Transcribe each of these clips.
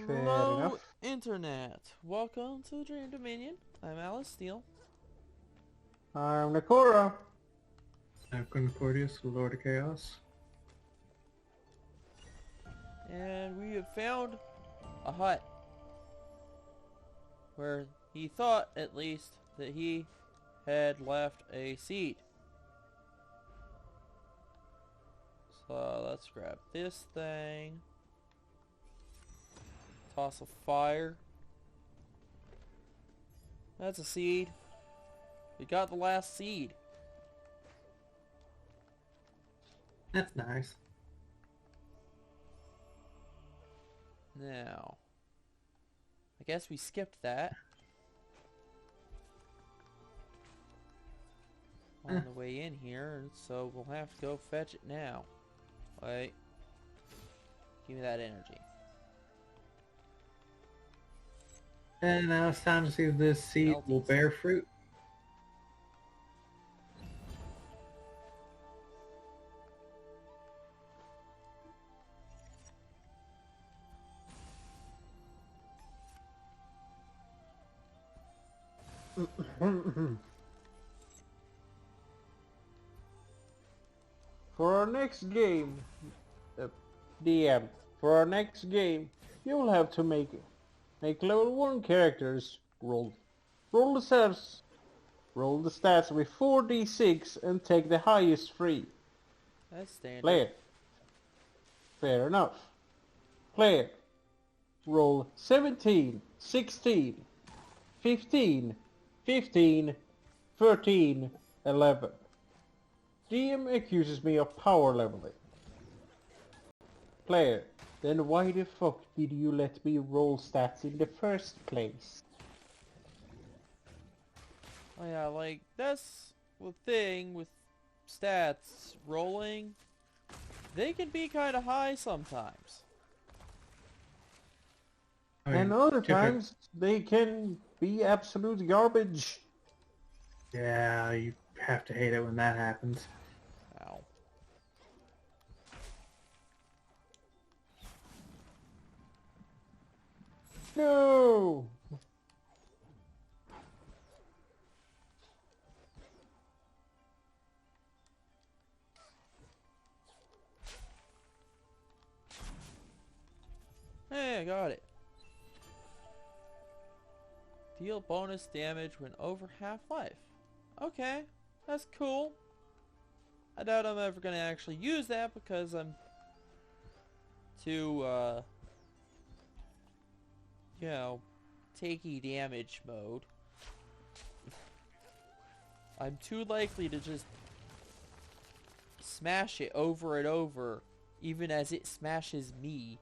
Fair Hello, enough. Internet. Welcome to Dream Dominion. I'm Alice Steele. I'm Nakora. I'm Concordius, the Lord of Chaos. And we have found a hut where he thought, at least, that he had left a seed. So let's grab this thing. Toss a fire. That's a seed. We got the last seed. That's nice. Now, I guess we skipped that on the way in here, and so we'll have to go fetch it now. Wait. Give me that energy. And now it's time to see if this seed will Melties. bear fruit. For our next game, DM, for our next game, you'll have to make level 1 characters, roll the stats, with 4d6 and take the highest 3. That's standard. Player. Fair enough. Player. Roll 17, 16, 15, 15, 13, 11. DM accuses me of power leveling. Player, then why the fuck did you let me roll stats in the first place? Oh yeah, like, that's the thing with stats rolling. They can be kind of high sometimes. I mean, And other typic- times, they can be absolute garbage. Yeah, you have to hate it when that happens. Ow. No! Hey, I got it. Deal bonus damage when over half-life. Okay, that's cool. I doubt I'm ever gonna actually use that because I'm too, you know, takey damage mode. I'm too likely to just smash it over and over, even as it smashes me.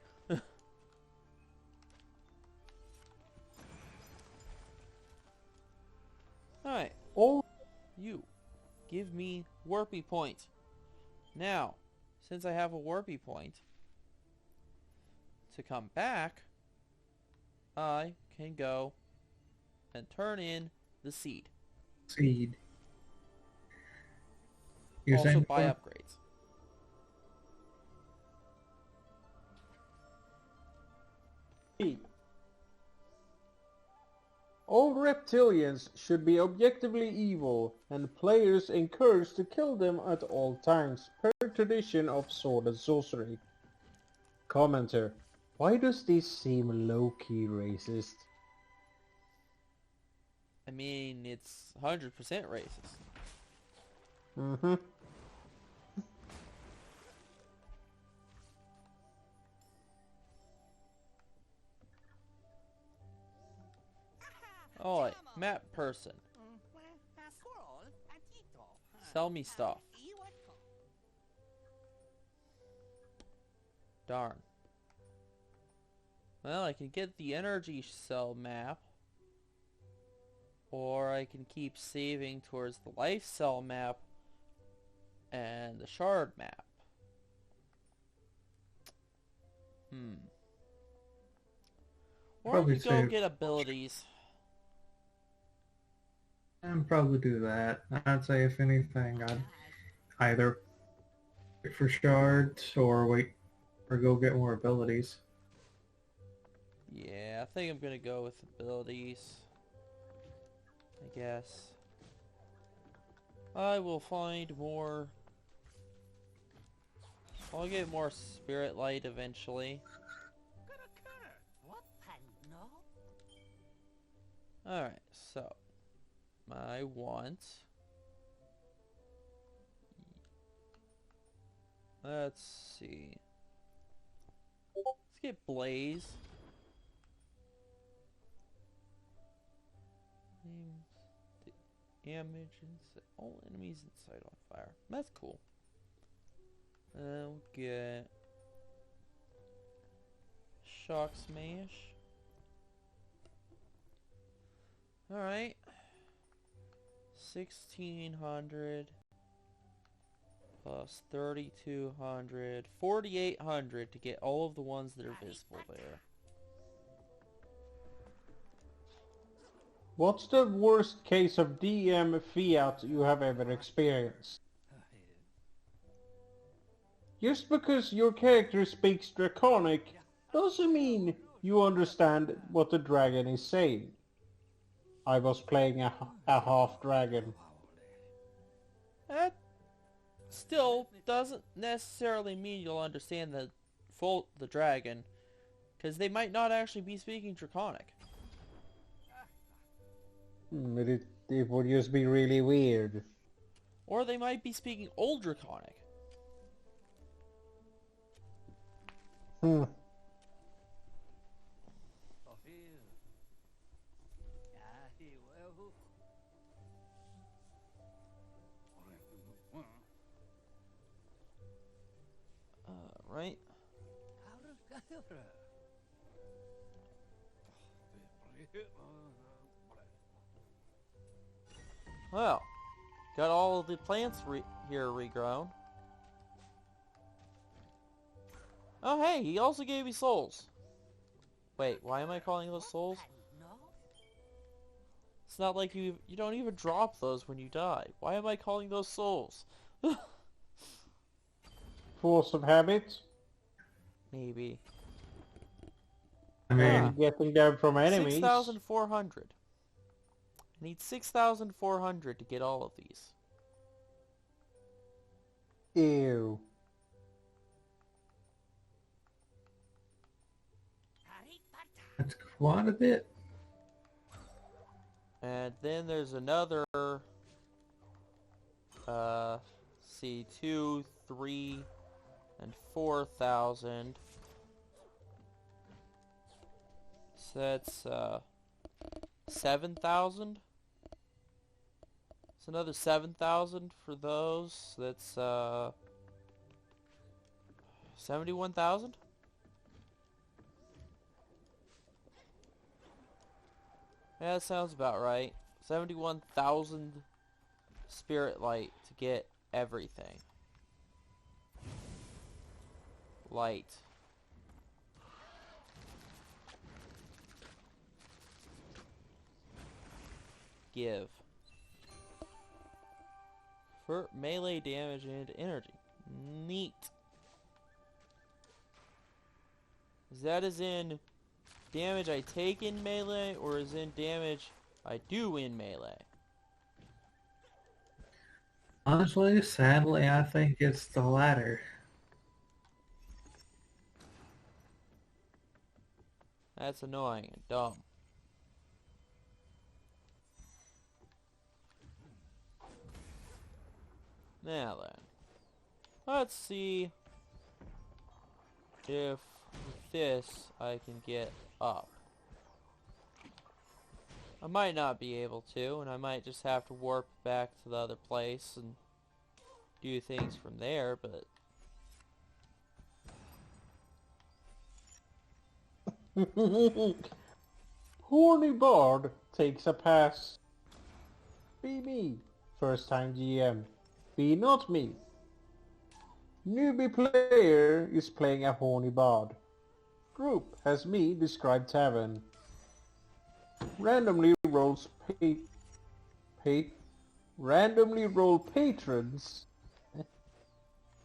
Alright, Oh, you. Give me Warpy Point. Now, since I have a Warpy Point, to come back, I can go and turn in the seed. Seed. You're Also saying buy for- upgrades. all reptilians should be objectively evil, and players encouraged to kill them at all times, per tradition of sword and sorcery. Commenter, why does this seem low-key racist? I mean, it's 100% racist. Mm-hmm. Alright, map person. Sell me stuff. Darn. Well, I can get the energy cell map. Or I can keep saving towards the life cell map and the shard map. Or I Probably could go save- get abilities. I'd probably do that. I'd say if anything, I'd either wait for shards or wait or go get more abilities. Yeah, I think I'm gonna go with abilities. I guess. I will find more. I'll get more spirit light eventually. Alright, so I want, let's see, let's get Blaze. Damage and all enemies inside on fire. That's cool. We'll get Shock Smash. Alright. 1600 plus 3200. 4800 to get all of the ones that are visible there. What's the worst case of DM fiat you have ever experienced? Just because your character speaks Draconic doesn't mean you understand what the dragon is saying. I was playing a half dragon. That still doesn't necessarily mean you'll understand the dragon, because they might not actually be speaking Draconic. It would just be really weird. Or they might be speaking Old Draconic. Hmm. Right? Well, got all of the plants here regrown. Oh hey, he also gave me souls. Wait, why am I calling those souls? It's not like you don't even drop those when you die. Why am I calling those souls? Force of habit? Maybe. I mean, Ah. Getting them from enemies. 6,400. I need 6,400 to get all of these. Ew. that's quite a bit. And then there's another, see, 2, 3, and 4,000. So that's, 7,000. It's another 7,000 for those. That's, 71,000? Yeah, that sounds about right. 71,000 spirit light to get everything. Light. Give. For melee damage and energy. Neat. Is that as in damage I take in melee, or is in damage I do in melee? Honestly, sadly, I think it's the latter. That's annoying and dumb. Now then, let's see if with this I can get up. I might not be able to, and I might just have to warp back to the other place and do things from there, but Horny Bard takes a pass. Be me. First time GM. Be not me. Newbie player is playing a Horny Bard. Group has me describe tavern. Randomly rolls randomly roll patrons.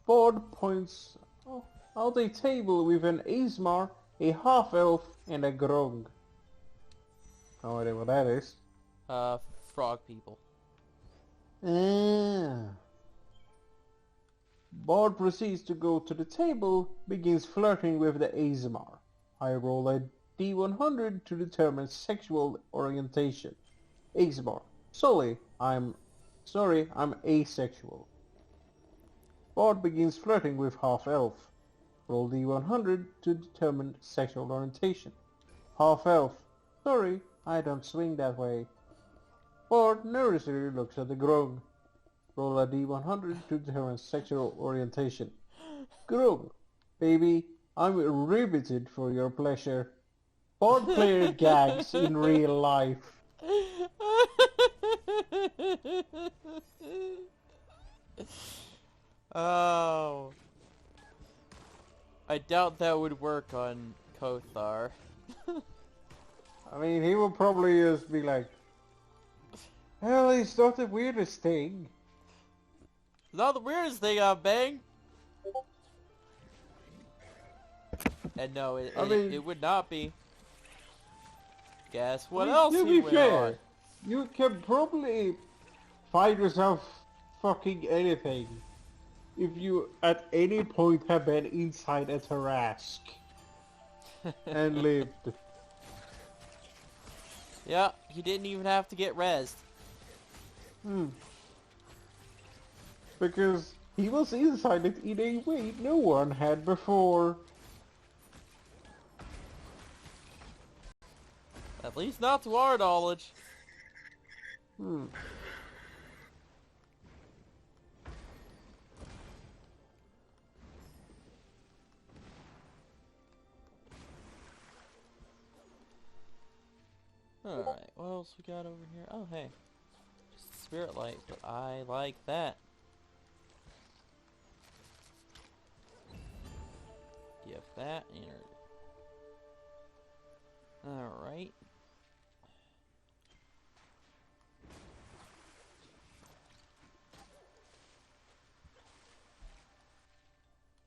Bard points out a table with an Asmar a half-elf, and a grog. No idea what that is. Frog people. Ah. Bard proceeds to go to the table, begins flirting with the ASMR. I roll a D100 to determine sexual orientation. ASMR. I'm asexual. Bard begins flirting with half-elf. Roll D100 to determine sexual orientation. Half-elf. Sorry, I don't swing that way. Bard nervously looks at the grog. Roll a D100 to determine sexual orientation. Grog. Baby, I'm riveted for your pleasure. Bard player gags in real life. Oh. I doubt that would work on Kothar. I mean, he will probably just be like, well, it's not the weirdest thing. Not the weirdest thing I've banged. And no, it would not be. Guess what else to he be went on? fair, you can probably find yourself fucking anything if you at any point have been inside a Tarrasque and lived. Yeah, he didn't even have to get rezzed. Because he was inside it in a way no one had before. At least not to our knowledge. Alright, what else we got over here? Oh, hey. Just spirit light, but I like that. Give that energy. Alright.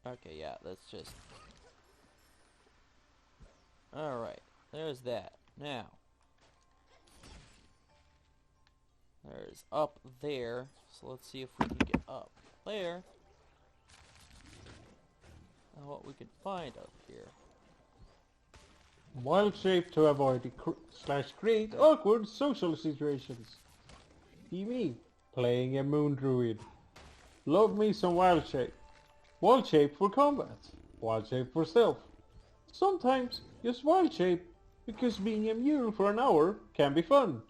Okay, yeah, that's just... Alright, there's that. Now... There's up there, so let's see if we can get up there. And what we can find up here. Wild shape to avoid / create awkward social situations. Be me, playing a moon druid. Love me some wild shape. Wild shape for combat. Wild shape for stealth. Sometimes just wild shape, because being a mule for an hour can be fun.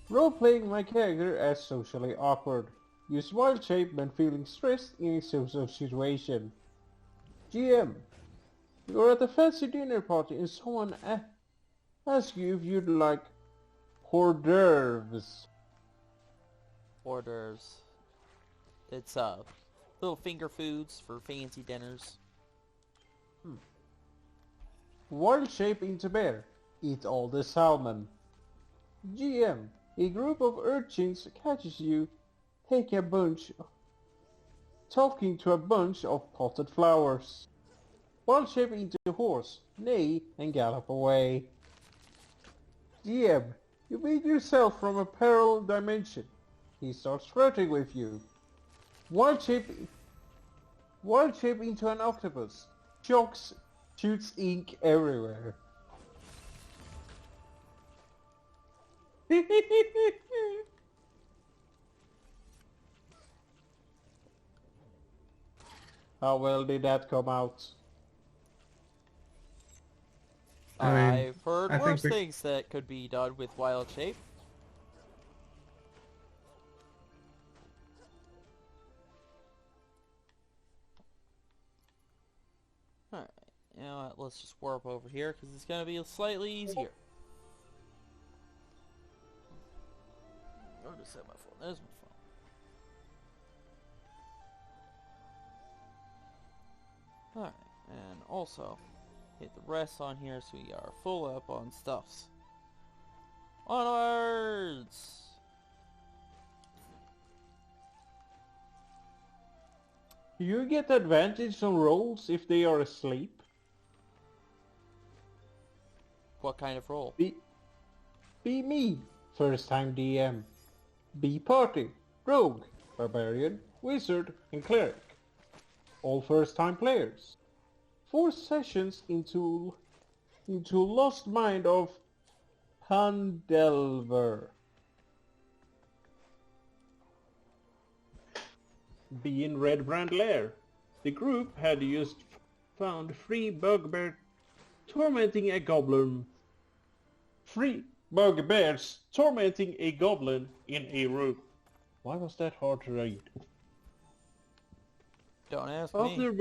Role-playing my character as socially awkward. Use wild shape when feeling stressed in a social situation. GM. You're at a fancy dinner party and someone asks you if you'd like hors d'oeuvres. Hors d'oeuvres. It's little finger foods for fancy dinners. Wild shape into bear. Eat all the salmon. GM. A group of urchins catches you talking to a bunch of potted flowers. Wild shape into horse, neigh, and gallop away. GM. You meet yourself from a parallel dimension. He starts flirting with you. Wild shape into an octopus. Shoots ink everywhere. How well did that come out? I've heard I think worse things that could be done with wild shape. Alright, you know what, let's just warp over here because it's going to be slightly easier. I'll just set my phone. There's my phone. Alright, and also hit the rest on here so we are full up on stuffs. Onwards! You get advantage on rolls if they are asleep. What kind of role? Be me, first time DM. Be party, rogue, barbarian, wizard, and cleric. All first time players. 4 sessions into Lost Mind of Pandelver. Be in Red Brand Lair. The group had just found 3 bugbear tormenting a goblin. 3 bugbears tormenting a goblin in a room. Why was that hard to read? Don't ask me.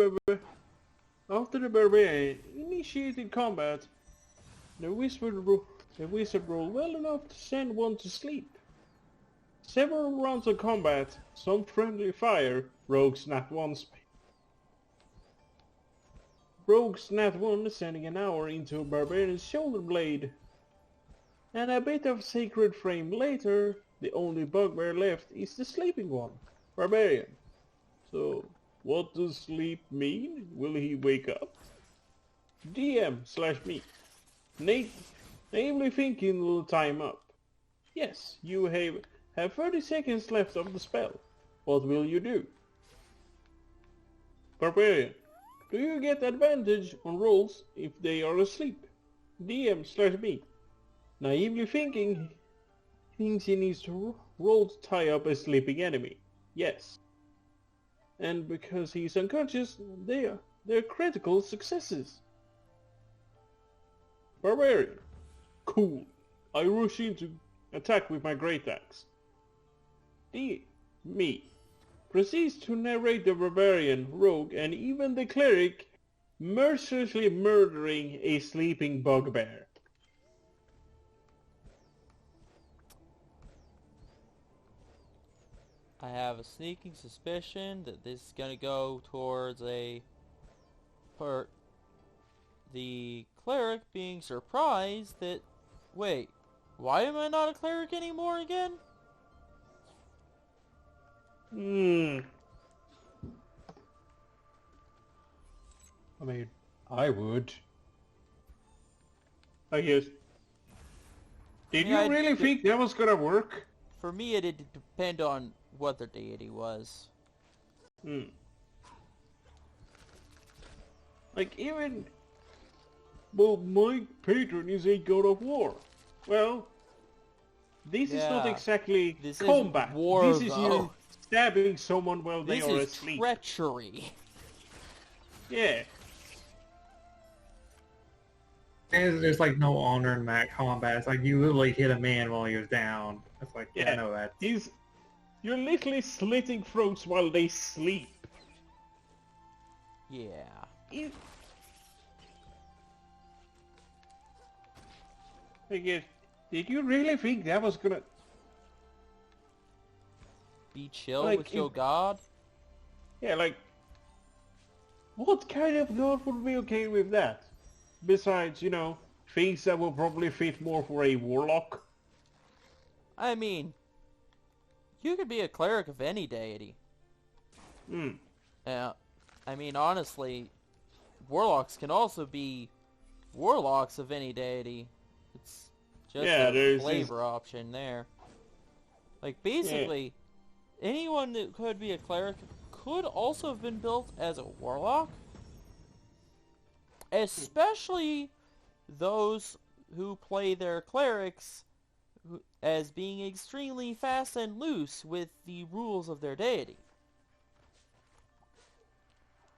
After the barbarian initiated combat, the wizard rolled well enough to send one to sleep. Several rounds of combat, some friendly fire, Rogue's Nat 1 sending an hour into a barbarian's shoulder blade. And a bit of sacred flame later, the only bugbear left is the sleeping one, barbarian. So, what does sleep mean? Will he wake up? DM/me. Naively thinking will time up. Yes, you have 30 seconds left of the spell. What will you do? Barbarian. Do you get advantage on rolls if they are asleep? DM/me. Naively thinking thinks he needs to roll to tie up a sleeping enemy. Yes. And because he's unconscious, they're critical successes. Barbarian. Cool. I rush into attack with my great axe. Me. Proceeds to narrate the barbarian, rogue, and even the cleric mercilessly murdering a sleeping bugbear. I have a sneaking suspicion that this is gonna go towards the cleric being surprised that, wait, why am I not a cleric anymore again? I mean, I would. I guess. Did you really think that was gonna work? For me, it'd depend on what their deity was. Like, even... Well, my patron is a god of war. Well, this is not exactly combat. Isn't war, this is you stabbing someone while they are asleep. This is treachery. Yeah. There's like no honor in that combat. It's like you literally hit a man while he was down. It's like, yeah, I know that. You're literally slitting throats while they sleep. Yeah. Did you really think that was gonna... Be chill with your god? Yeah, like... What kind of god would be okay with that? Besides, you know, things that will probably fit more for a warlock. I mean, you could be a cleric of any deity. Yeah, I mean, honestly, warlocks can also be warlocks of any deity. It's just a flavor option there. Like, basically, anyone that could be a cleric could also have been built as a warlock. Especially those who play their clerics as being extremely fast and loose with the rules of their deity.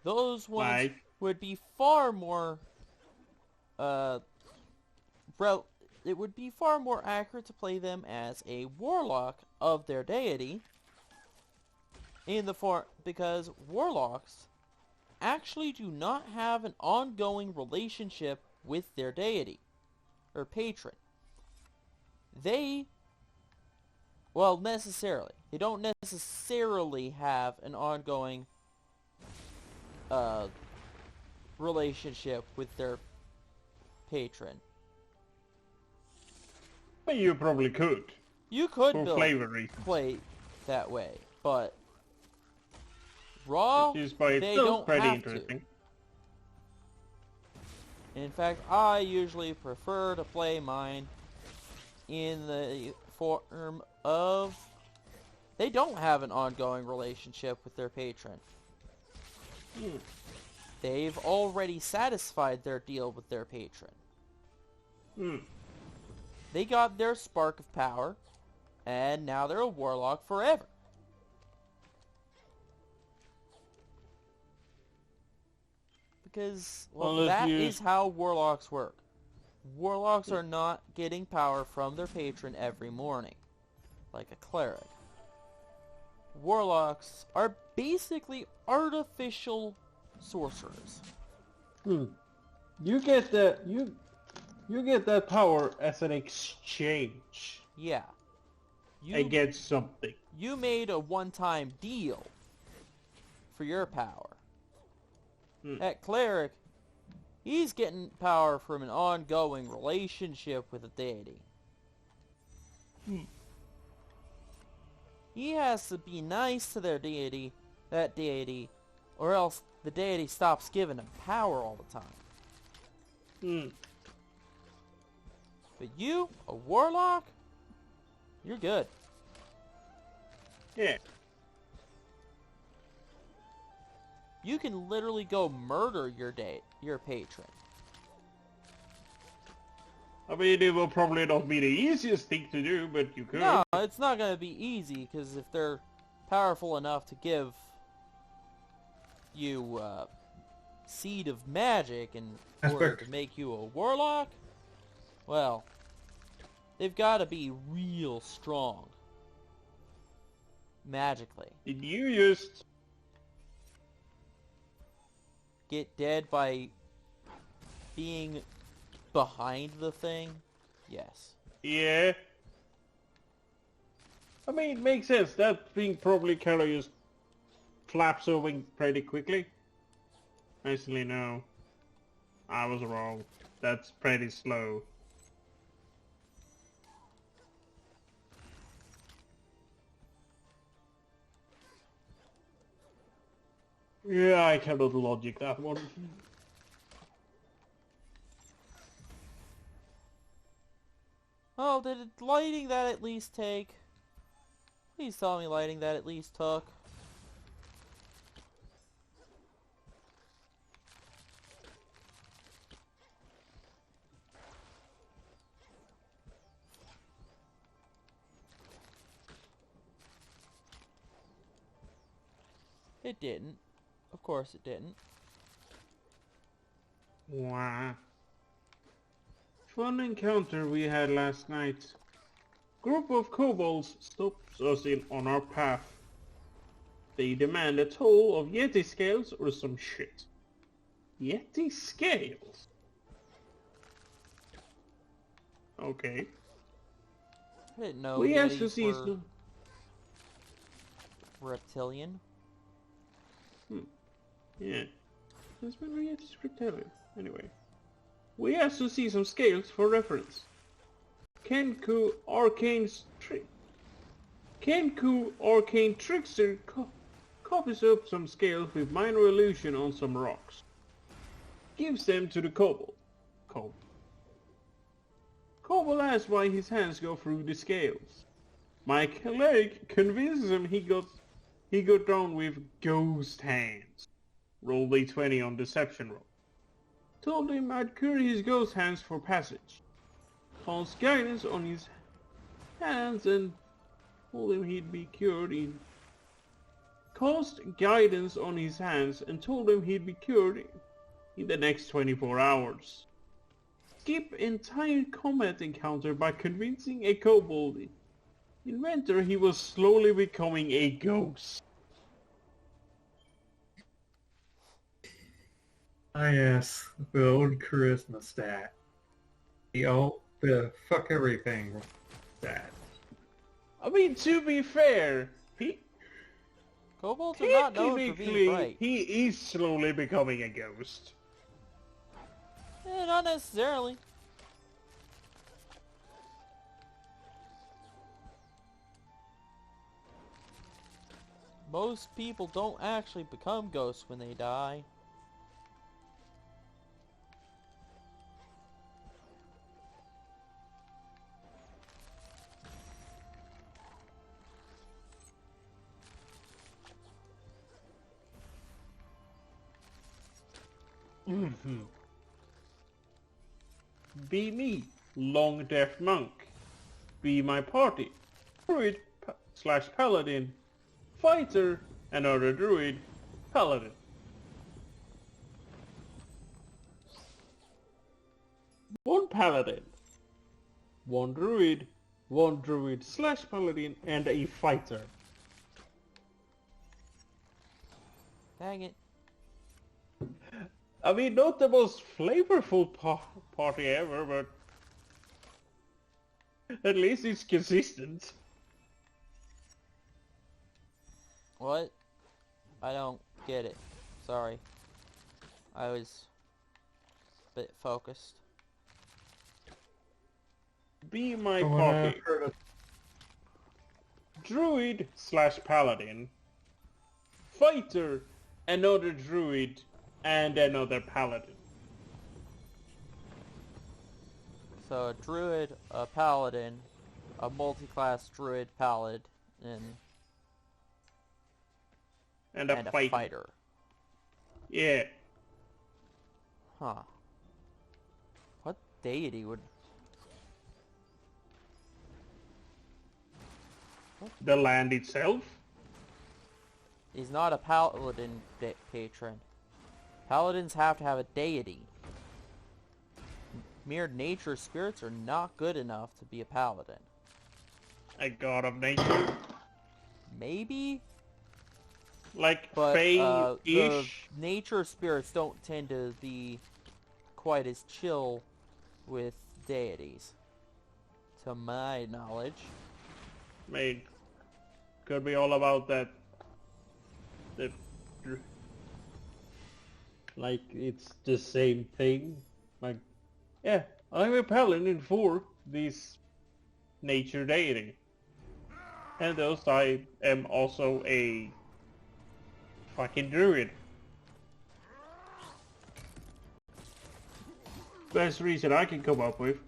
Those ones would be far more it would be far more accurate to play them as a warlock of their deity because warlocks actually do not have an ongoing relationship with their deity or patron. They don't necessarily have an ongoing relationship with their patron. But you probably could. You could play that way, but Raw, which is by they itself don't pretty have interesting. to. In fact, I usually prefer to play mine in the form of they don't have an ongoing relationship with their patron. They've already satisfied their deal with their patron. They got their spark of power, and now they're a warlock forever. Because, well, that is how warlocks work. Warlocks are not getting power from their patron every morning, like a cleric. Warlocks are basically artificial sorcerers. You get that power as an exchange. Yeah. Against something. You made a one-time deal for your power. That cleric, he's getting power from an ongoing relationship with a deity. He has to be nice to that deity, or else the deity stops giving him power all the time. But you, a warlock, you're good. Yeah. You can literally go murder your patron. I mean, it will probably not be the easiest thing to do, but you could. No, it's not going to be easy, because if they're powerful enough to give you seed of magic in order to make you a warlock, well, they've got to be real strong. Magically. Did you just get dead by being behind the thing? Yes. Yeah. I mean, it makes sense. That thing probably kind of just flaps over pretty quickly. Actually, no. I was wrong. That's pretty slow. Yeah, I cannot logic that one. Oh, did lighting that at least take? Please tell me lighting that at least took. It didn't. Of course it didn't. Wow. Fun encounter we had last night. Group of kobolds stops us on our path. They demand a toll of Yeti scales or some shit. Yeti scales? Okay. I didn't know We asked to Yetis see were some... reptilian. Yeah. That's been Yeti's reptilian. Anyway. We asked to see some scales for reference. Kenku Arcane Trickster copies up some scales with minor illusion on some rocks. Gives them to the kobold. Kobold asks why his hands go through the scales. My colleague convinces him he got down with ghost hands. Roll d20 on deception roll. Told him I'd carry his ghost hands for passage. Cast guidance on his hands and told him he'd be cured in... Cast guidance on his hands and told him he'd be cured in the next 24 hours. Skip entire combat encounter by convincing a kobold inventor he was slowly becoming a ghost. Ah yes, the old charisma stat. The fuck everything stat. I mean, to be fair, Kobolds are not known for being bright. he is slowly becoming a ghost. Not necessarily. Most people don't actually become ghosts when they die. Be me, Long Deaf Monk. Be my party, Druid slash Paladin, Fighter, another Druid, Paladin. One Paladin, one Druid slash Paladin, and a Fighter. Dang it. I mean, not the most flavorful party ever, but at least it's consistent. What? I don't get it. Sorry. I was a bit focused. Be my party. Druid slash Paladin. Fighter, another Druid, and another Paladin. So a druid, a paladin, a multi-class druid paladin, And a fighter. Yeah. Huh. What deity would... The land itself? He's not a paladin patron. Paladins have to have a deity. Mere nature spirits are not good enough to be a paladin. A god of nature? Maybe? Like But the Fae-ish? nature spirits don't tend to be quite as chill with deities. To my knowledge. I mean, could be all about that. Like, it's the same thing. Like, yeah, I'm a paladin for this nature deity. And thus I am also a fucking druid. Best reason I can come up with.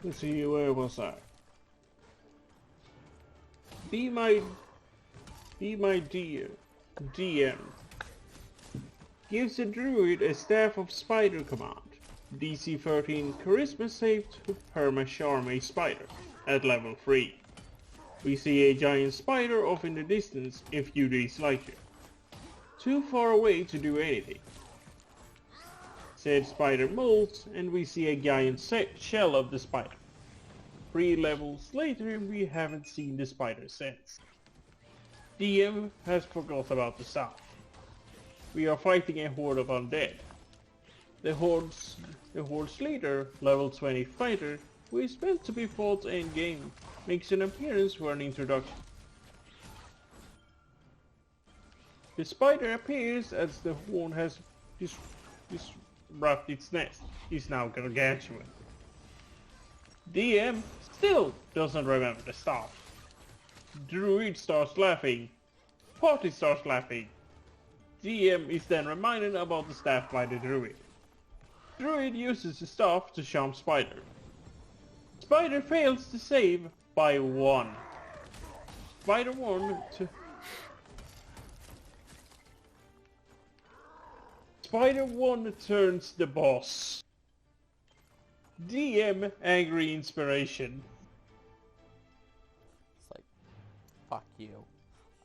Let's see, where was I? Be my DM. Gives the druid a Staff of Spider command. DC 13 Charisma save to Perma Charm a spider at level 3. We see a giant spider off in the distance if you dislike it. Too far away to do anything. Said spider molts and we see a giant shell of the spider. 3 levels later we haven't seen the spider since. DM has forgot about the staff. We are fighting a horde of undead. The horde's leader, level 20 fighter, who is meant to be fought in game, makes an appearance for an introduction. The spider appears as the horde has disrupted its nest. Is now gargantuan. DM still doesn't remember the staff. Druid starts laughing. Party starts laughing. DM is then reminded about the staff by the Druid. Druid uses the staff to charm Spider. Spider fails to save by 1. Spider 1 to... Spider 1 turns the boss. DM angry inspiration. It's like, fuck you.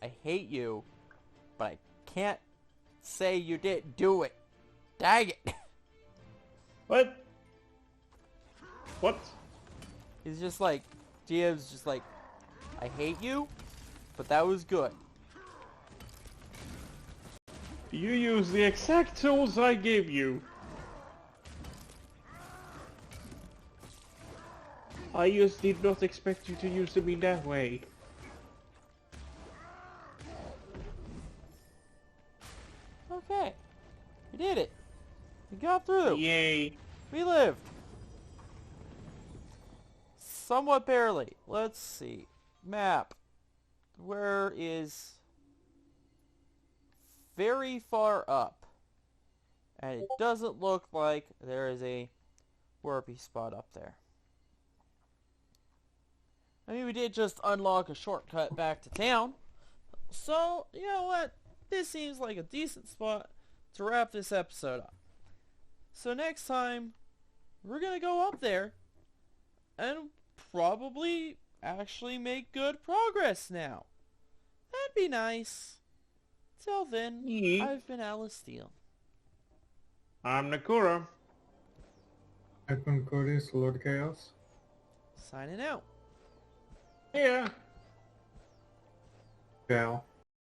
I hate you, but I can't say you didn't do it. Dang it. What? What? He's just like, DM's just like, I hate you, but that was good. You use the exact tools I gave you. I just did not expect you to use them in that way. Okay. We did it. We got through. Yay. We lived. Somewhat barely. Let's see. Map. Where is... very far up. And it doesn't look like there is a warpy spot up there. I mean, we did just unlock a shortcut back to town. So, you know what? This seems like a decent spot to wrap this episode up. So next time, we're gonna go up there and probably actually make good progress now. That'd be nice. Till then, Yeet. I've been Alice Steele. I'm Nakura. I've been Curtis, Lord Chaos. Signing out. Yeah. Ciao.